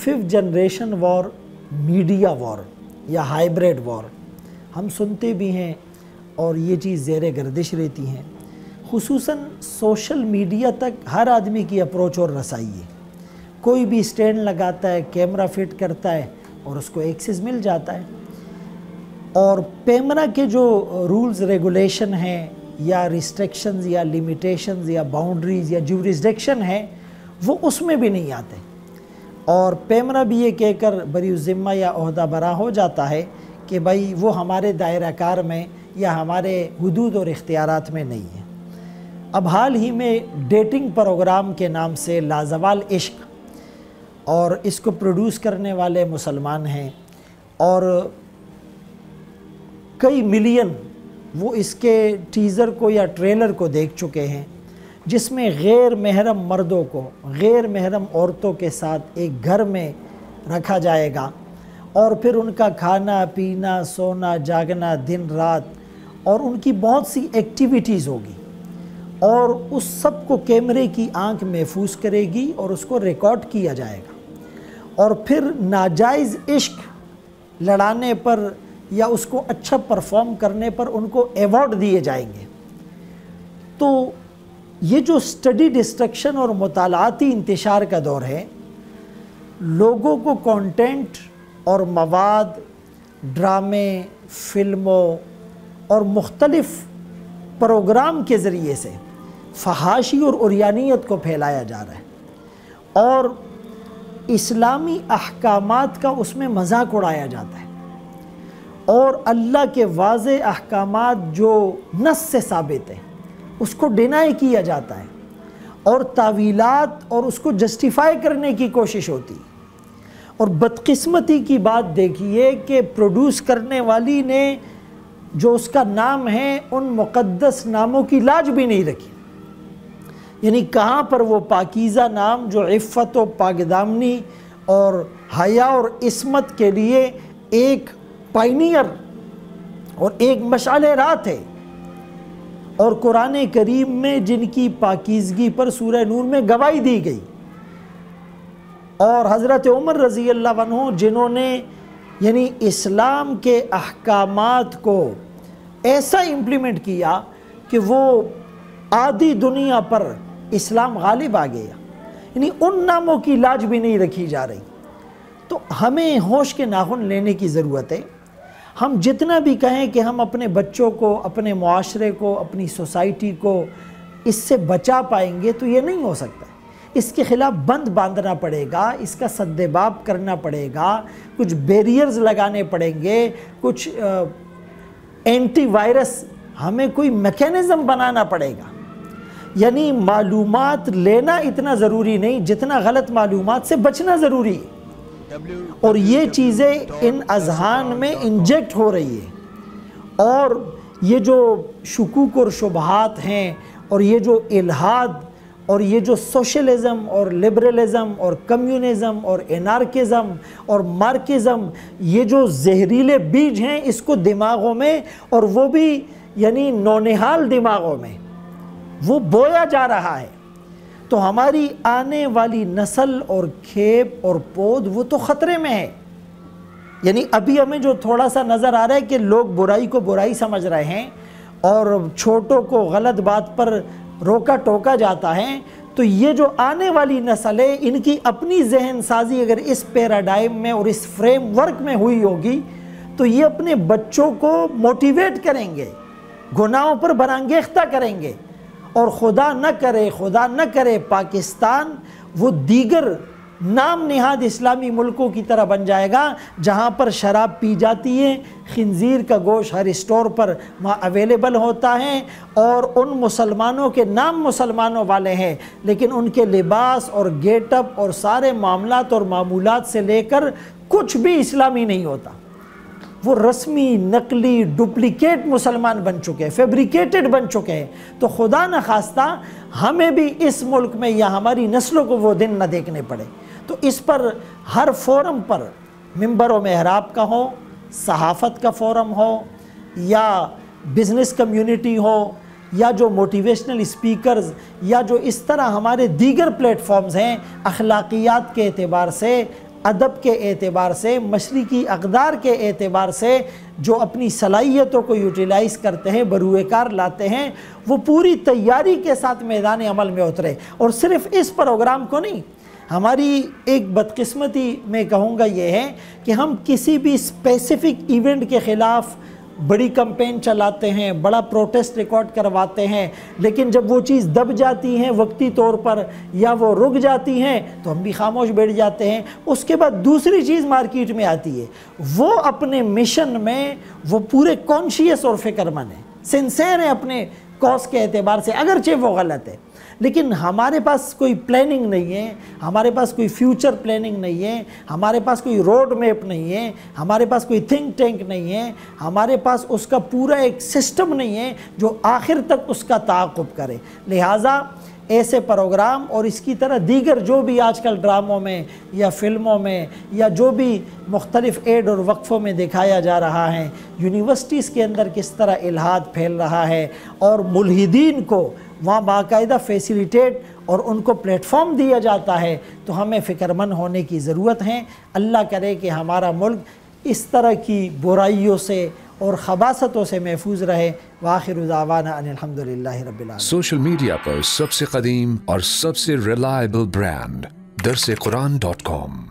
5th generation war, media war या hybrid war हम सुनते भी हैं और ये चीज़ ज़ेरे गर्दिश रहती हैं। खुसूसन सोशल मीडिया तक हर आदमी की अप्रोच और रसाई है। कोई भी स्टैंड लगाता है, कैमरा फिट करता है और उसको एक्सेस मिल जाता है। और पेमरा के जो रूल्स रेगुलेशन हैं या रिस्ट्रिक्शंस या लिमिटेशंस या बाउंड्रीज़ या जुरिसडिक्शन है वो उसमें भी नहीं आते। और पेमरा भी ये कहकर बरीउज़्ज़िम्मा या ओहदा बरा हो जाता है कि भाई वो हमारे दायरा कार में या हमारे हुदूद और इख्तियारात में नहीं है। अब हाल ही में डेटिंग प्रोग्राम के नाम से लाजवाल इश्क, और इसको प्रोड्यूस करने वाले मुसलमान हैं और कई मिलियन वो इसके टीज़र को या ट्रेलर को देख चुके हैं, जिसमें गैर महरम मर्दों को गैर महरम औरतों के साथ एक घर में रखा जाएगा और फिर उनका खाना पीना सोना जागना दिन रात और उनकी बहुत सी एक्टिविटीज़ होगी और उस सब को कैमरे की आंख महफूज करेगी और उसको रिकॉर्ड किया जाएगा। और फिर नाजायज़ इश्क लड़ाने पर या उसको अच्छा परफॉर्म करने पर उनको अवार्ड दिए जाएंगे। तो ये जो स्टडी डिस्ट्रक्शन और मुतालाती इंतशार का दौर है, लोगों को कंटेंट और मवाद, ड्रामे, फिल्मों और मुख्तलिफ़ प्रोग्राम के ज़रिए से फहाशी और उरियानियत को फैलाया जा रहा है और इस्लामी अहकामात का उसमें मजाक उड़ाया जाता है और अल्लाह के वाज़े अहकामात जो नस से साबित है उसको डिनाई किया जाता है और तावीलात और उसको जस्टिफाई करने की कोशिश होती है। और बदकिस्मती की बात देखिए कि प्रोड्यूस करने वाली ने जो उसका नाम है उन मुक़द्दस नामों की लाज भी नहीं रखी। यानी कहाँ पर वो पाकीज़ा नाम जो इफ़्फ़त व पाकदामनी और हया और इस्मत के लिए एक पायनियर और एक मशाले रात है, और कुरान करीम में जिनकी पाकीज़गी पर सूरह नूर में गवाही दी गई, और हज़रत उमर रज़ी अल्लाह अन्हु जिन्होंने यानी इस्लाम के अहकामात को ऐसा इम्प्लीमेंट किया कि वो आधी दुनिया पर इस्लाम गालिब आ गया, यानी उन नामों की लाज भी नहीं रखी जा रही। तो हमें होश के नाखुन लेने की ज़रूरत है। हम जितना भी कहें कि हम अपने बच्चों को, अपने मुआशरे को, अपनी सोसाइटी को इससे बचा पाएंगे तो ये नहीं हो सकता। इसके ख़िलाफ़ बंद बांधना पड़ेगा, इसका सद्देबाब करना पड़ेगा, कुछ बैरियर्स लगाने पड़ेंगे, कुछ एंटी वायरस हमें कोई मैकेनिज़्म बनाना पड़ेगा। यानी मालूमात लेना इतना ज़रूरी नहीं जितना गलत मालूमात से बचना ज़रूरी है। और ये चीज़ें इन अज़हान में इंजेक्ट हो रही है और ये जो शुकूक और शुबहात हैं और ये जो इल्हाद और ये जो सोशलिज़म और लिबरलिज़म और कम्युनिज़म और एनार्किज़म और मार्किज़म, ये जो जहरीले बीज हैं इसको दिमागों में, और वो भी यानी नौनिहाल दिमागों में वो बोया जा रहा है। तो हमारी आने वाली नस्ल और खेप और पौध वो तो ख़तरे में है। यानी अभी हमें जो थोड़ा सा नज़र आ रहा है कि लोग बुराई को बुराई समझ रहे हैं और छोटों को गलत बात पर रोका टोका जाता है, तो ये जो आने वाली नस्ल है इनकी अपनी जहन साजी अगर इस पैराडाइम में और इस फ्रेमवर्क में हुई होगी तो ये अपने बच्चों को मोटिवेट करेंगे, गुनाहों पर बरांगेख्ता करेंगे, और खुदा न करे पाकिस्तान वो दीगर नाम निहाद इस्लामी मुल्कों की तरह बन जाएगा जहाँ पर शराब पी जाती है, खिंजीर का गोश्त हर स्टोर पर वहाँ अवेलेबल होता है, और उन मुसलमानों के नाम मुसलमानों वाले हैं लेकिन उनके लिबास और गेटअप और सारे मामलात और मामूलात से लेकर कुछ भी इस्लामी नहीं होता। वो रस्मी, नकली, डुप्लिकेट मुसलमान बन चुके हैं, फैब्रिकेटेड बन चुके हैं। तो खुदा न खास्ता हमें भी इस मुल्क में या हमारी नस्लों को वो दिन न देखने पड़े। तो इस पर हर फोरम पर, मिंबर व मेहराब का हो, सहाफ़त का फोरम हो या बिज़नेस कम्युनिटी हो या जो मोटिवेशनल स्पीकर्स या जो इस तरह हमारे दीगर प्लेटफॉर्म्स हैं, अखलाकियात के एतबार से ادب کے اعتبار سے، مشرقی اقدار کے اعتبار سے جو اپنی صلاحیتوں کو یوٹیلائز کرتے ہیں، بروئے کار لاتے ہیں، وہ پوری تیاری کے ساتھ میدان عمل میں اترے۔ اور صرف اس پروگرام کو نہیں، ہماری ایک بدقسمتی میں کہوں گا یہ ہے کہ ہم کسی بھی اسپیسیفک ایونٹ کے خلاف بڑی کمپین چلاتے ہیں، بڑا پروٹیسٹ ریکارڈ کرواتے ہیں، لیکن جب وہ چیز دب جاتی ہیں وقتی طور پر یا وہ رک جاتی ہیں تو ہم بھی خاموش بیٹھ جاتے ہیں۔ اس کے بعد دوسری چیز مارکیٹ میں آتی ہے، وہ اپنے مشن میں وہ پورے کانشیس اور فکر مند ہیں، سنسیر ہیں اپنے کاز کے اعتبار سے، اگرچہ وہ غلط ہے، لیکن ہمارے پاس کوئی پلاننگ نہیں ہے، ہمارے پاس کوئی فیوچر پلاننگ نہیں ہے، ہمارے پاس کوئی روڈ میپ نہیں ہے، ہمارے پاس کوئی تھنک ٹینک نہیں ہے، ہمارے پاس اس کا پورا ایک سسٹم نہیں ہے جو آخر تک اس کا تعاقب کرے۔ لہٰذا ایسے پروگرام اور اس کی طرح دیگر جو بھی آج کل ڈراموں میں یا فلموں میں یا جو بھی مختلف ایڈ اور وقفوں میں دکھایا جا رہا ہے، یونیورسٹیز کے اندر کس طرح الحاد پھیل رہا ہے اور ملحدین کو وہاں باقاعدہ فیسیلیٹیٹ اور ان کو پلیٹ فارم دیا جاتا ہے، تو ہمیں فکر مند ہونے کی ضرورت ہے۔ اللہ کرے کہ ہمارا ملک اس طرح کی برائیوں سے اور خباثتوں سے محفوظ رہے۔ وآخر دعوانا ان الحمدللہ رب العالمین۔ سوشل میڈیا پر سب سے قدیم اور سب سے ریلائبل برانڈ درسقرآن.com